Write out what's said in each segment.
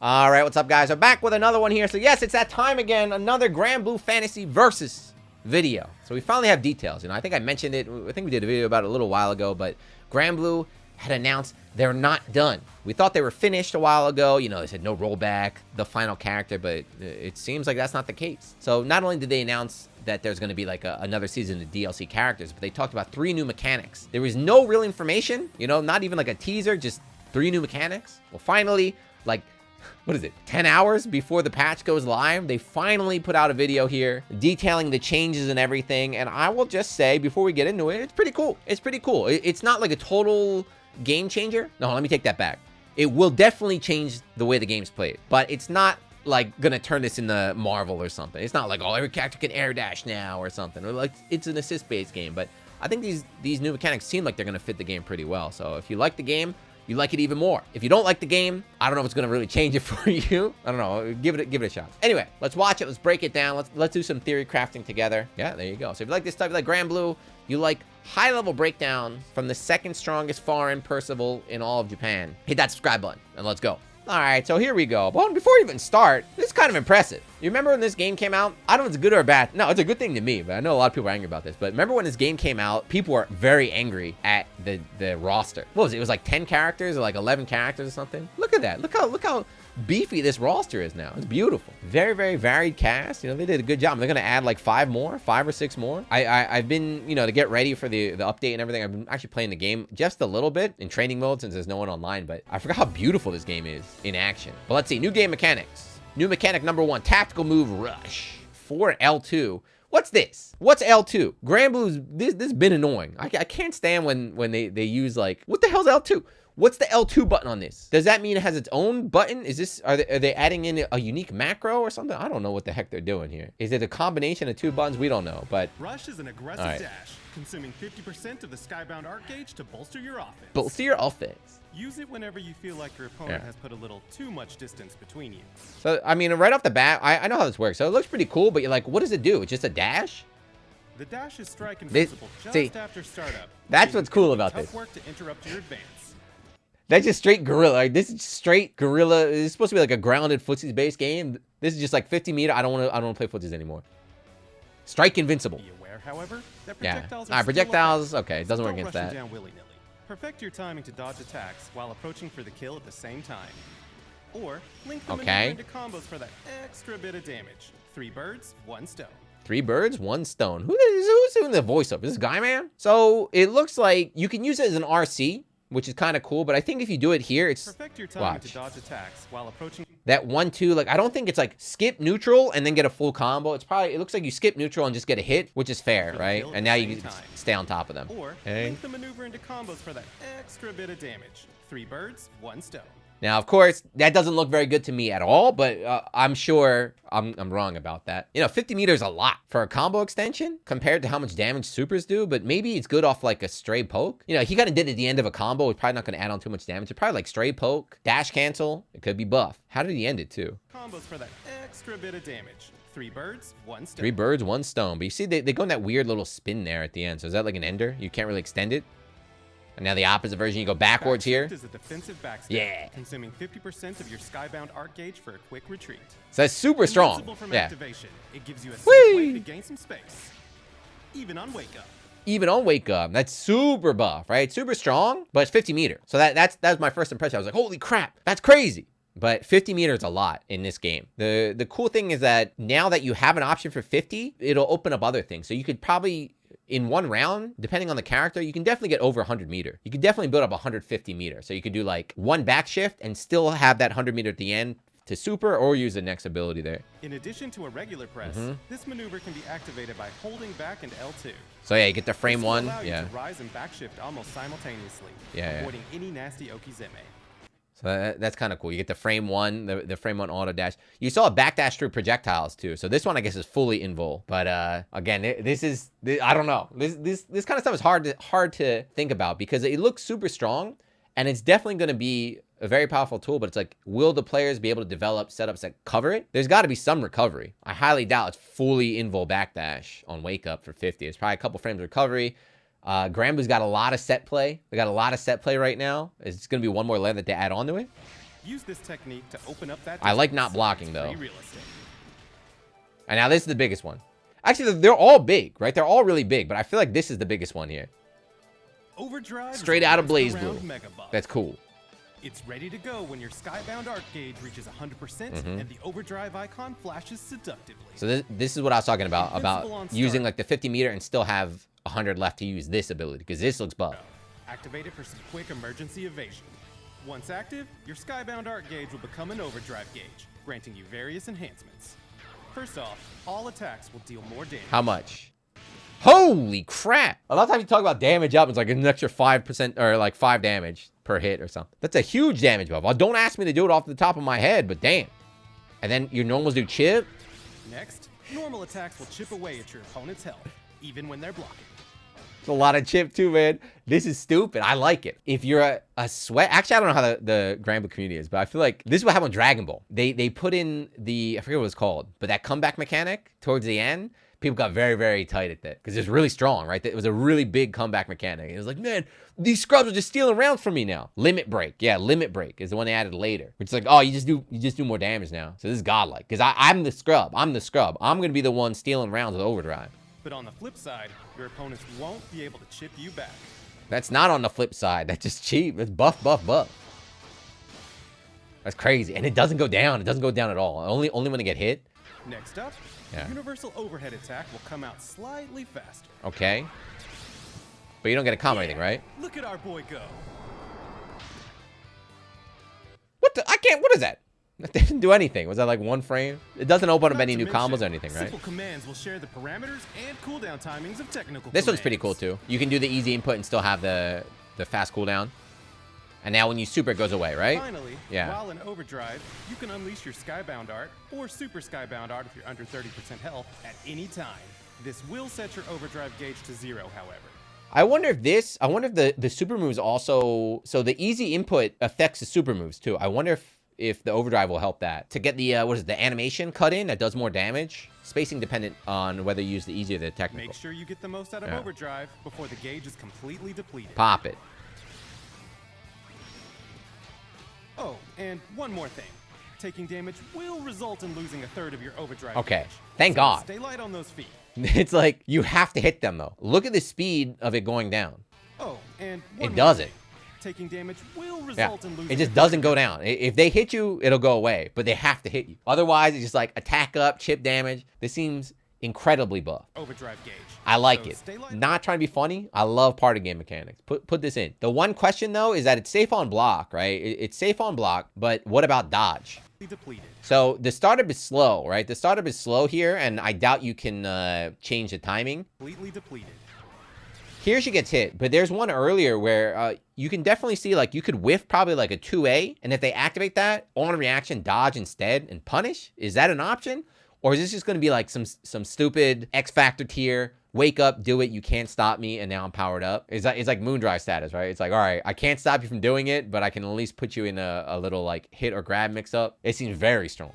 All right, what's up, guys? I'm back with another one here. So yes, it's that time again. Another Granblue Fantasy Versus video. So we finally have details. You know, I think I mentioned it. I think we did a video about it a little while ago, but Granblue had announced they're not done. We thought they were finished a while ago. You know, they said no rollback, the final character, but it seems like that's not the case. So not only did they announce that there's going to be like another season of DLC characters, but they talked about 3 new mechanics. There was no real information, you know, not even like a teaser, just 3 new mechanics. Well, finally, like, what is it, 10 hours before the patch goes live, they finally put out a video here detailing the changes and everything. And I will just say, before we get into it, it's pretty cool. It's pretty cool. It's not like a total game changer. No, let me take that back. It will definitely change the way the game's played, but it's not like gonna turn this into Marvel or something. It's not like, oh, every character can air dash now or something, or like it's an assist-based game. But I think these new mechanics seem like they're gonna fit the game pretty well. So if you like the game, you like it even more. If you don't like the game, I don't know if it's gonna really change it for you. I don't know. Give it a shot. Anyway, let's watch it. Let's break it down. Let's do some theory crafting together. Yeah, there you go. So if you like this stuff, you like Granblue, you like high-level breakdown from the second strongest foreign Percival in all of Japan, hit that subscribe button and let's go. All right, so here we go. But before we even start, this is kind of impressive. You remember when this game came out? I don't know if it's good or bad. No, it's a good thing to me, but I know a lot of people are angry about this. But remember when this game came out, people were very angry at the roster. What was it? It was like 10 characters or like 11 characters or something. Look at that. Look how beefy this roster is now. It's beautiful. Very, very varied cast. You know, they did a good job. They're gonna add like 5 or 6 more. I've been, you know, to get ready for the update and everything, I've been actually playing the game just a little bit in training mode since there's no one online, but I forgot how beautiful this game is in action. But let's see, new game mechanics. New mechanic number 1, tactical move rush for L2. What's this? What's L2? Granblue's, this has been annoying. I can't stand when they use like, what the hell's L2? What's the L2 button on this? Does that mean it has its own button? Is this, are they adding in a unique macro or something? I don't know what the heck they're doing here. Is it a combination of 2 buttons? We don't know, but. Rush is an aggressive dash, consuming 50% of the skybound arc gauge to bolster your offense. Bolster your offense. Use it whenever you feel like your opponent has put a little too much distance between you. So, I mean, right off the bat, I know how this works. So it looks pretty cool, but you're like, what does it do? It's just a dash? The dash is strike invincible just after startup. That's what's cool about this. Tough work to interrupt your advance. That's just straight guerrilla. Like, this is straight guerrilla. It's supposed to be like a grounded footsies based game. This is just like 50 meter. I don't want to play footsies anymore. Strike invincible. Be aware, however, that projectiles projectiles. Okay, it doesn't work against that. Down willy-nilly. Perfect your timing to dodge attacks while approaching for the kill at the same time. Or link the maneuver into combos for that extra bit of damage. 3 birds, 1 stone. 3 birds, 1 stone. Who's doing the voiceover? This guy, man? So it looks like you can use it as an RC, which is kind of cool, but I think if you do it here, it's perfect your timing to dodge attacks while approaching that 1-2. Like, I don't think it's like skip neutral and then get a full combo. It's probably, it looks like you skip neutral and just get a hit, which is fair, right? And now you can stay on top of them. Or link the maneuver into combos for that extra bit of damage. 3 birds, 1 stone. Now, of course, that doesn't look very good to me at all, but I'm sure I'm wrong about that. You know, 50 meters is a lot for a combo extension compared to how much damage supers do, but maybe it's good off like a stray poke. You know, he kind of did it at the end of a combo. He's probably not going to add on too much damage. It's probably like stray poke, dash cancel. It could be buff. How did he end it too? Combos for that extra bit of damage. 3 birds, 1 stone. 3 birds, 1 stone. But you see, they go in that weird little spin there at the end. So is that like an ender? You can't really extend it? And now the opposite version, you go backwards here. Is a defensive backstep, yeah. Consuming 50% of your skybound arc gauge for a quick retreat. So that's super strong. From yeah. Activation. It gives you a safe way to gain some space. Even on wake up. Even on wake up. That's super buff, right? Super strong, but it's 50 meter. So that's my first impression. I was like, holy crap, that's crazy. But 50 meters is a lot in this game. The cool thing is that now that you have an option for 50, it'll open up other things. So you could probably, in one round, depending on the character, you can definitely get over 100 meter. You can definitely build up 150 meter. So you could do like 1 back shift and still have that 100 meter at the end to super or use the next ability there. In addition to a regular press, this maneuver can be activated by holding back and L2. So yeah, you get the frame 1. Yeah. To rise and back shift almost simultaneously, avoiding any nasty okizeme. So that's kind of cool. You get the frame 1, the frame 1 auto dash. You saw a backdash through projectiles too. So this one I guess is fully invul. But again, this is I don't know. This kind of stuff is hard to think about because it looks super strong, and it's definitely going to be a very powerful tool. But it's like, will the players be able to develop setups that cover it? There's got to be some recovery. I highly doubt it's fully invul backdash on wake up for 50. It's probably a couple frames recovery. Granblue's got a lot of set play. They got a lot of set play right now. It's going to be one more layer that they add onto it. Use this technique to open up that. I like not blocking though. Free real estate. And now this is the biggest one. Actually, they're all big, right? They're all really big, but I feel like this is the biggest one here. Overdrive straight out of BlazBlue. That's cool. It's ready to go when your skybound arc gauge reaches 100% and the overdrive icon flashes seductively. So this is what I was talking about using like the 50 meter and still have 100 left to use this ability, because this looks buff. Activate it for some quick emergency evasion. Once active, your skybound arc gauge will become an overdrive gauge, granting you various enhancements. First off, all attacks will deal more damage. How much? Holy crap! A lot of times you talk about damage up, it's like an extra 5% or like 5 damage per hit or something. That's a huge damage buff. Well, don't ask me to do it off the top of my head, but damn. And then your normals do chip. Next, normal attacks will chip away at your opponent's health, even when they're blocking. It's a lot of chip too, man. This is stupid. I like it. If you're a sweat... Actually, I don't know how the Granblue community is, but I feel like this is what happened with Dragon Ball. They put in the... I forget what it's called, but that comeback mechanic towards the end, people got very, very tight at that because it's really strong, right? It was a really big comeback mechanic. It was like, man, these scrubs are just stealing rounds from me now. Limit Break. Yeah, Limit Break is the one they added later. Which is like, oh, you just do more damage now. So this is godlike. Because I'm the scrub. I'm the scrub. I'm going to be the one stealing rounds with overdrive. But on the flip side, your opponents won't be able to chip you back. That's not on the flip side. That's just cheap. It's buff, buff, buff. That's crazy. And it doesn't go down. It doesn't go down at all. Only when they get hit. Next up, universal overhead attack will come out slightly faster. Okay. But you don't get a combo or anything, right? Look at our boy go. What the? I can't. What is that? That didn't do anything. Was that like one frame? It doesn't open up any new combos or anything, right? Simple commands will share the parameters and cooldown timings of technical This one's pretty cool too. You can do the easy input and still have the fast cooldown. And now when you super, it goes away, right? Finally, while in overdrive, you can unleash your skybound art or super skybound art if you're under 30% health at any time. This will set your overdrive gauge to 0, however. I wonder if the super moves also, so the easy input affects the super moves too. I wonder if the overdrive will help that. To get the, the animation cut in that does more damage. Spacing dependent on whether you use the easy or the technical. Make sure you get the most out of overdrive before the gauge is completely depleted. Pop it. Oh, and one more thing. Taking damage will result in losing a third of your overdrive Okay, gauge. thank God. Stay light on those feet. It's like, you have to hit them though. Look at the speed of it going down. Oh, and it does it. Taking damage will result in losing. It just doesn't go down. If they hit you, it'll go away, but they have to hit you. Otherwise, it's just like attack up, chip damage. This seems incredibly buff. Overdrive gauge. I like it. Not trying to be funny. I love party game mechanics. Put this in. The one question though is that it's safe on block, right? It's safe on block, but what about dodge? Depleted. So the startup is slow, right? The startup is slow here, and I doubt you can change the timing. Completely depleted. Here she gets hit, but there's one earlier where you can definitely see, like, you could whiff probably like a 2A, and if they activate that, on reaction, dodge instead and punish. Is that an option? Or is this just going to be like some stupid X Factor tier, wake up, do it, you can't stop me, and now I'm powered up? It's like Moondrive status, right? It's like, all right, I can't stop you from doing it, but I can at least put you in a little like hit or grab mix up. It seems very strong.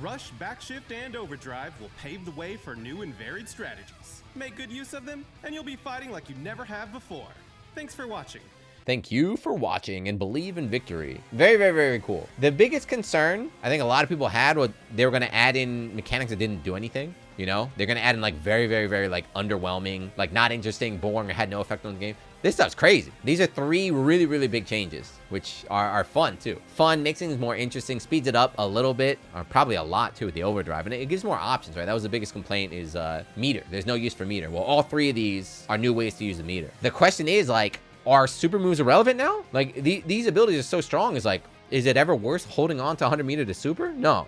Rush, backshift, and overdrive will pave the way for new and varied strategies. Make good use of them, and you'll be fighting like you never have before. Thanks for watching. Thank you for watching, and believe in victory. Very, very, very cool. The biggest concern I think a lot of people had was they were going to add in mechanics that didn't do anything. You know, they're going to add in like very, very, very like underwhelming, like not interesting, boring, or had no effect on the game. This stuff's crazy. These are 3 really, really big changes, which are fun too. Fun, makes things more interesting, speeds it up a little bit, or probably a lot too with the overdrive, and it gives more options, right? That was the biggest complaint is meter. There's no use for meter. Well, all 3 of these are new ways to use the meter. The question is like, are super moves irrelevant now? Like these abilities are so strong. Is like, is it ever worth holding on to 100 meter to super? No.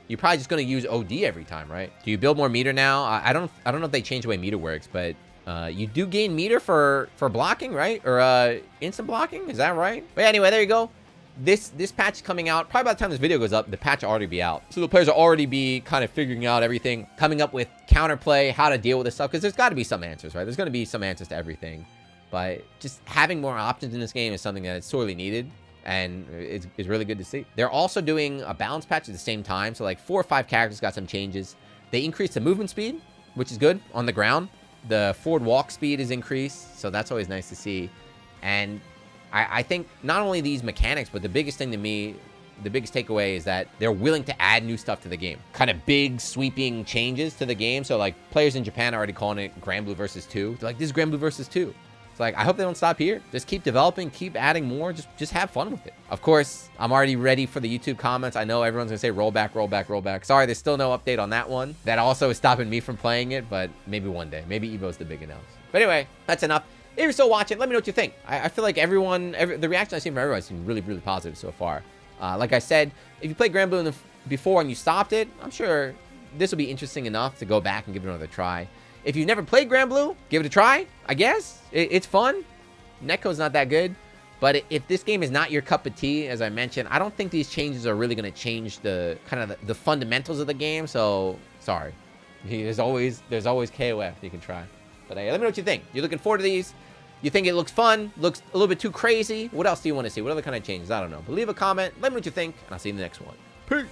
You're probably just going to use OD every time, right? Do you build more meter now? I don't know if they change the way meter works, but you do gain meter for blocking, right? Or instant blocking, is that right? But anyway, there you go. This patch is coming out. Probably by the time this video goes up, the patch will already be out. So the players will already be kind of figuring out everything, coming up with counterplay, how to deal with this stuff, because there's got to be some answers, right? There's going to be some answers to everything. But just having more options in this game is something that is sorely needed, and it's really good to see. They're also doing a balance patch at the same time, so like 4 or 5 characters got some changes. They increased the movement speed, which is good on the ground. The forward walk speed is increased, so that's always nice to see. And I think not only these mechanics, but the biggest thing to me the biggest takeaway is that they're willing to add new stuff to the game. Kind of big, sweeping changes to the game. So, like, players in Japan are already calling it Granblue Versus 2. They're like, this is Granblue Versus 2. It's like, I hope they don't stop here. Just keep developing, keep adding more. Just have fun with it. Of course, I'm already ready for the YouTube comments. I know everyone's going to say rollback, rollback, rollback. Sorry, there's still no update on that one. That also is stopping me from playing it, but maybe one day. Maybe Evo's the big announcement. But anyway, that's enough. If you're still watching, let me know what you think. I feel like the reaction I've seen from everyone has been really, really positive so far. Like I said, if you played Granblue before and you stopped it, I'm sure this will be interesting enough to go back and give it another try. If you've never played Granblue, give it a try, I guess. It's fun. Netcode's not that good. But if this game is not your cup of tea, as I mentioned, I don't think these changes are really going to change the fundamentals of the game. So, sorry. There's always KOF you can try. But hey, let me know what you think. You're looking forward to these? You think it looks fun? Looks a little bit too crazy? What else do you want to see? What other kind of changes? I don't know. But leave a comment. Let me know what you think. And I'll see you in the next one. Peace.